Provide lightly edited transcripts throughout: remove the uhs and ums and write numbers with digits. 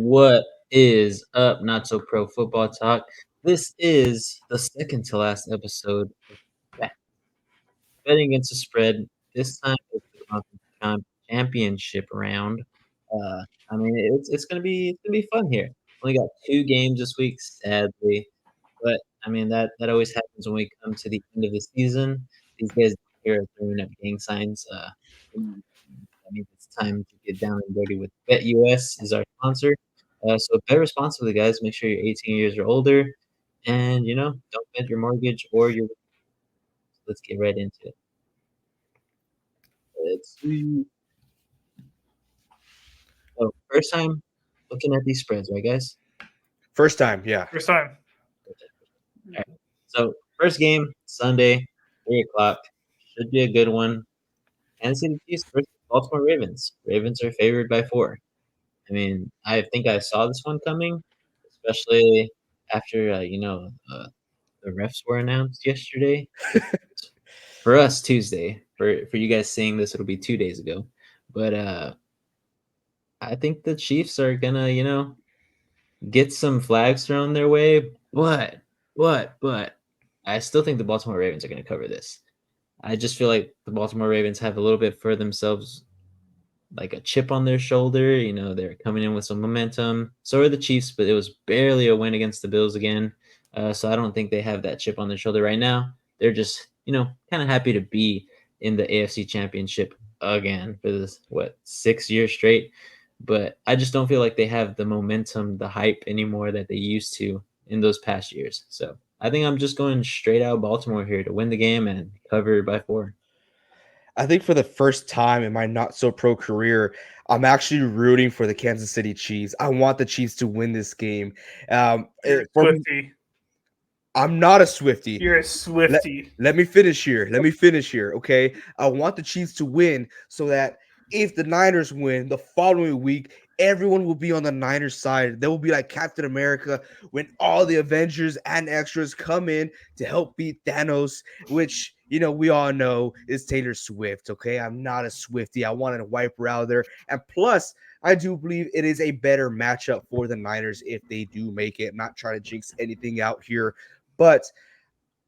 What is up, Not So Pro Football Talk? This is the second to last episode of Bet- Betting Against the Spread. This time it's the conference championship round. Uh, it's gonna be fun here. Only got two games this week, sadly, but I mean that always happens when we come to the end of the season. These guys here are throwing up gang signs. That means it's time to get down and dirty with BetUS is our sponsor. So bet responsibly, guys. Make sure you're 18 years or older, and don't bet your mortgage or your. Let's get right into it. Let's see. So first time looking at these spreads, right, guys? First time, yeah. First time. All right. So first game Sunday, 3 o'clock. Should be a good one. Kansas City Chiefs versus Baltimore Ravens. Ravens are favored by 4. I mean, I think I saw this one coming, especially after the refs were announced yesterday. For us, Tuesday. For you guys seeing this, it'll be 2 days ago. But I think the Chiefs are gonna, get some flags thrown their way. But I still think the Baltimore Ravens are gonna cover this. I just feel like the Baltimore Ravens have a little bit for themselves like a chip on their shoulder. They're coming in with some momentum. So are the Chiefs, but it was barely a win against the Bills again. So I don't think they have that chip on their shoulder right now. They're just, kind of happy to be in the AFC Championship again for this, 6 years straight. But I just don't feel like they have the momentum, the hype anymore that they used to in those past years. So I think I'm just going straight out Baltimore here to win the game and cover by 4. I think for the first time in my not so pro career, I'm actually rooting for the Kansas City Chiefs. I want the Chiefs to win this game. You're a Swiftie. I'm not a Swiftie. You're a Swiftie. Let me finish here. Okay. I want the Chiefs to win so that if the Niners win the following week, everyone will be on the Niners side. They will be like Captain America when all the Avengers and extras come in to help beat Thanos, which we all know is Taylor Swift. Okay. I'm not a Swiftie. I wanted to wipe her out there. And plus, I do believe it is a better matchup for the Niners if they do make it. I'm not trying to jinx anything out here, but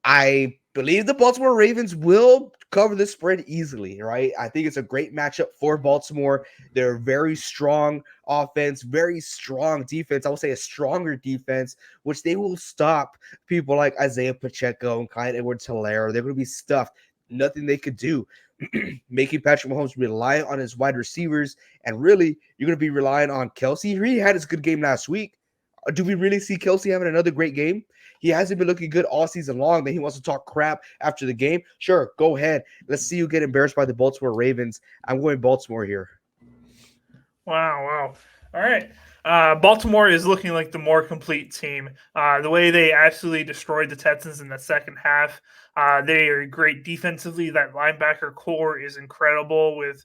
I believe the Baltimore Ravens will cover this spread easily, right? I think it's a great matchup for Baltimore. They're very strong offense, very strong defense. I would say a stronger defense, which they will stop people like Isaiah Pacheco and Clyde Edwards-Helaire. They're going to be stuffed. Nothing they could do. Making Patrick Mahomes rely on his wide receivers. And really, you're going to be relying on Kelsey. He really had his good game last week. Do we really see Kelsey having another great game? He hasn't been looking good all season long. Then he wants to talk crap after the game. Sure, go ahead. Let's see you get embarrassed by the Baltimore Ravens. I'm going Baltimore here. Wow. All right. Baltimore is looking like the more complete team. The way they absolutely destroyed the Texans in the second half. They are great defensively. That linebacker core is incredible with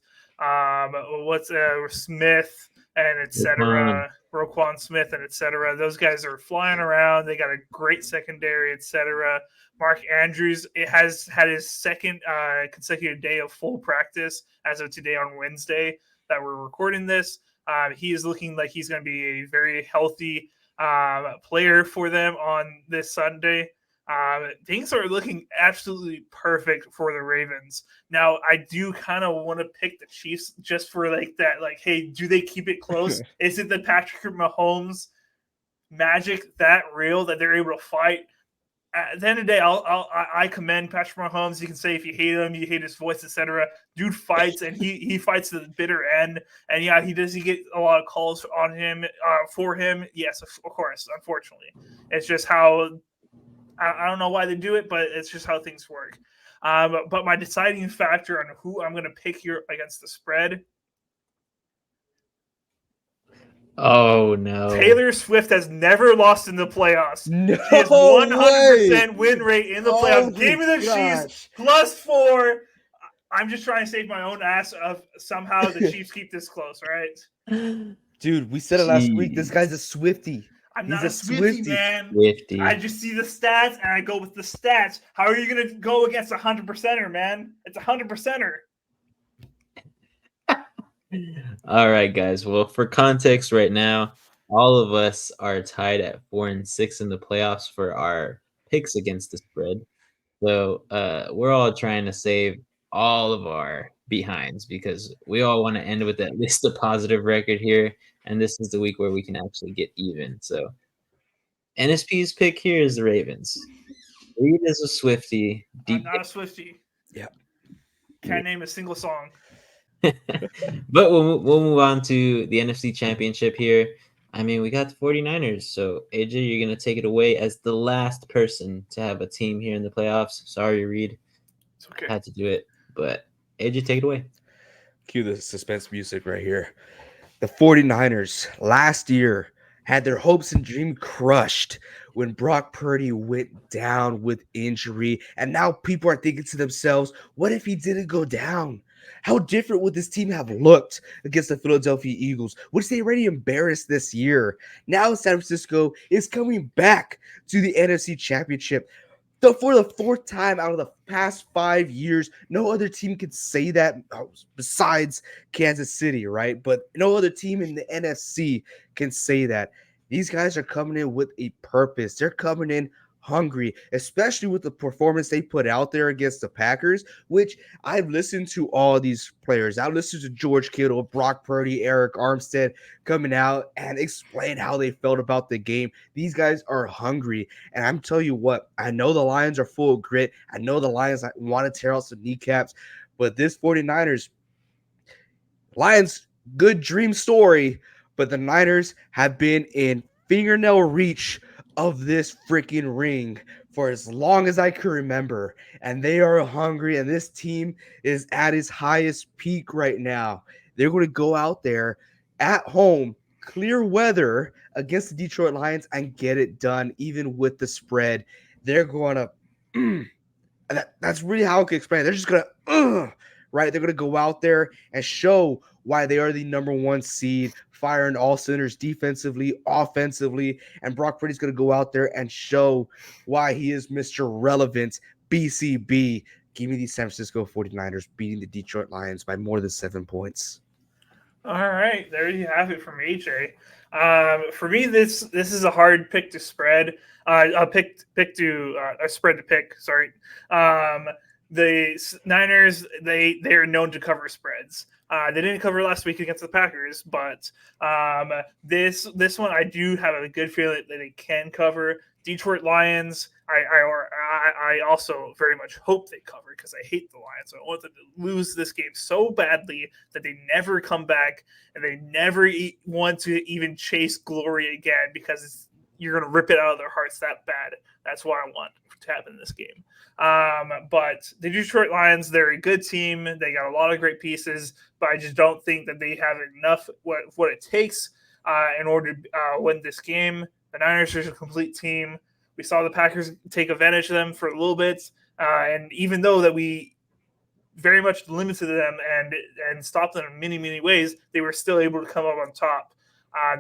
Smith and etc. Roquan Smith and etc. Those guys are flying around. They got a great secondary, etc. Mark Andrews has had his second consecutive day of full practice as of today on Wednesday that we're recording this. He is looking like he's going to be a very healthy player for them on this Sunday. Things are looking absolutely perfect for the Ravens. Now, I do kind of want to pick the Chiefs just for like that. Like, hey, do they keep it close? Is it the Patrick Mahomes magic that real that they're able to fight? At the end of the day, I commend Patrick Mahomes. You can say if you hate him, you hate his voice, etc. Dude fights, and he fights to the bitter end. And yeah, he get a lot of calls on him for him. Yes, of course. Unfortunately, it's just how I don't know why they do it, but it's just how things work. But my deciding factor on who I'm going to pick here against the spread. Oh, no. Taylor Swift has never lost in the playoffs. No she has 100% way. win rate in the playoffs. Oh Give me the Chiefs +4. I'm just trying to save my own ass of somehow the Chiefs keep this close, right? Dude, we said it last week. This guy's a Swiftie. I'm not a Swiftie, man. I just see the stats and I go with the stats. How are you going to go against a 100%er, man? It's a 100%er. All right, guys. Well, for context right now, all of us are tied at 4-6 in the playoffs for our picks against the spread. So we're all trying to save all of our behinds because we all want to end with at least a positive record here. And this is the week where we can actually get even. So NSP's pick here is the Ravens. Reed is a Swifty. I'm Deep not a Swiftie. Yeah. Can't name a single song. but we'll move on to the NFC Championship here. I mean, we got the 49ers. So, AJ, you're going to take it away as the last person to have a team here in the playoffs. Sorry, Reed. It's okay. Had to do it. But, AJ, take it away. Cue the suspense music right here. The 49ers last year had their hopes and dream crushed when Brock Purdy went down with injury. And now people are thinking to themselves, what if he didn't go down? How different would this team have looked against the Philadelphia Eagles, which they already embarrassed this year? Now San Francisco is coming back to the NFC Championship. For the fourth time out of the past 5 years, no other team could say that besides Kansas City, right? But no other team in the NFC can say that. These guys are coming in with a purpose. They're coming in hungry, especially with the performance they put out there against the Packers, which I've listened to all these players. I've listened to George Kittle, Brock Purdy, Eric Armstead coming out and explain how they felt about the game. These guys are hungry. And I'm telling you what, I know the Lions are full of grit. I know the Lions want to tear out some kneecaps, but this 49ers, Lions, good dream story, but the Niners have been in fingernail reach of this freaking ring for as long as I can remember. And they are hungry, and this team is at its highest peak right now. They're going to go out there at home, clear weather against the Detroit Lions, and get it done, even with the spread. They're going to. That's really how I can explain it. They're just going to. Right? They're going to go out there and show why they are the number one seed, firing all cylinders defensively, offensively. And Brock Purdy's going to go out there and show why he is Mr. Relevant, BCB. Give me the San Francisco 49ers beating the Detroit Lions by more than 7 points. All right, there you have it from AJ. For me, this is a hard pick to spread. A spread to pick. Sorry. The Niners, they are known to cover spreads. They didn't cover last week against the Packers, but this one I do have a good feeling that they can cover. Detroit Lions, I also very much hope they cover because I hate the Lions. I want them to lose this game so badly that they never come back and they never want to even chase glory again because you're going to rip it out of their hearts that bad. That's what I want to happen in this game. But the Detroit Lions, they're a good team. They got a lot of great pieces, but I just don't think that they have enough what it takes in order to win this game. The Niners are a complete team. We saw the Packers take advantage of them for a little bit, and even though that we very much limited them and stopped them in many, many ways, they were still able to come up on top.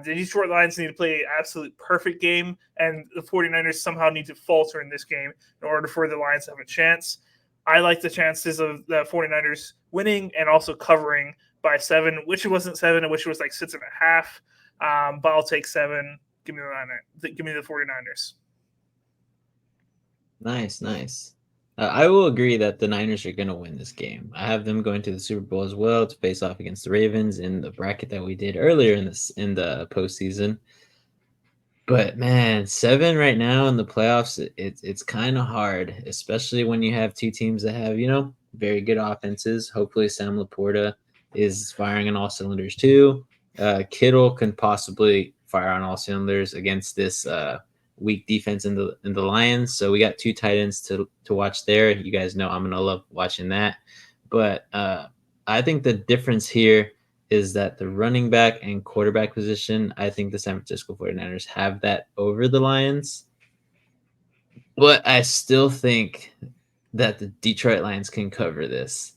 The Detroit Lions need to play an absolute perfect game, and the 49ers somehow need to falter in this game in order for the Lions to have a chance. I like the chances of the 49ers winning and also covering by 7, which it wasn't 7, I wish it was like 6.5. But I'll take 7. Give me the 49ers. Nice. I will agree that the Niners are going to win this game. I have them going to the Super Bowl as well to face off against the Ravens in the bracket that we did earlier in the postseason. But man, 7 right now in the playoffs, it's kind of hard, especially when you have two teams that have very good offenses. Hopefully, Sam Laporta is firing on all cylinders too. Kittle can possibly fire on all cylinders against this weak defense in the Lions. So we got 2 tight ends to watch there. You guys know I'm gonna love watching that. But I think the difference here is that the running back and quarterback position, I think the San Francisco 49ers have that over the Lions. But I still think that the Detroit Lions can cover this.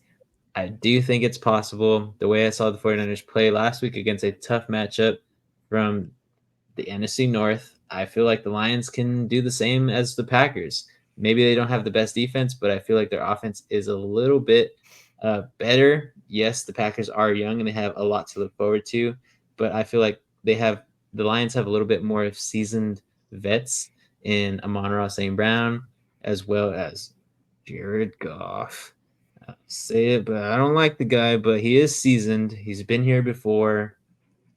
I do think it's possible. The way I saw the 49ers play last week against a tough matchup from the NFC North, I feel like the Lions can do the same as the Packers. Maybe they don't have the best defense, but I feel like their offense is a little bit better. Yes, the Packers are young and they have a lot to look forward to, but I feel like they have the Lions have a little bit more seasoned vets in Amon-Ra St. Brown, as well as Jared Goff. I'll say it, but I don't like the guy, but he is seasoned. He's been here before.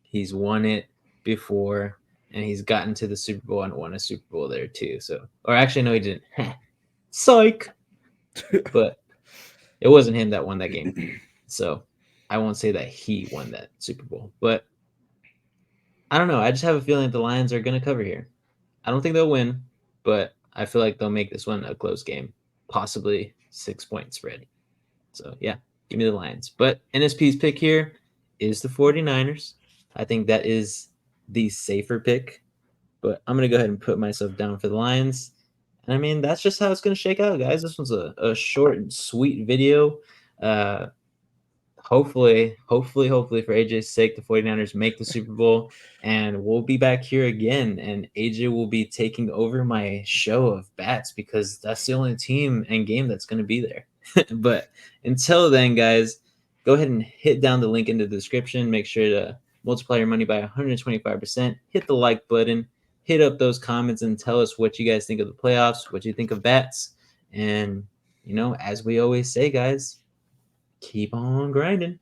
He's won it before, and he's gotten to the Super Bowl and won a Super Bowl there too. So, or actually, no, he didn't. Psych. But it wasn't him that won that game. So I won't say that he won that Super Bowl. But I don't know. I just have a feeling the Lions are going to cover here. I don't think they'll win, but I feel like they'll make this one a close game, possibly 6-point spread. So yeah, give me the Lions. But NSP's pick here is the 49ers. I think that is the safer pick, but I'm going to go ahead and put myself down for the Lions. And I mean, that's just how it's going to shake out, guys. This was a short and sweet video. Hopefully for AJ's sake, the 49ers make the Super Bowl, and we'll be back here again, and AJ will be taking over my show of bats because that's the only team and game that's going to be there. But until then, guys, go ahead and hit down the link in the description. Make sure to multiply your money by 125%. Hit the like button. Hit up those comments and tell us what you guys think of the playoffs, what you think of bats. And, as we always say, guys, keep on grinding.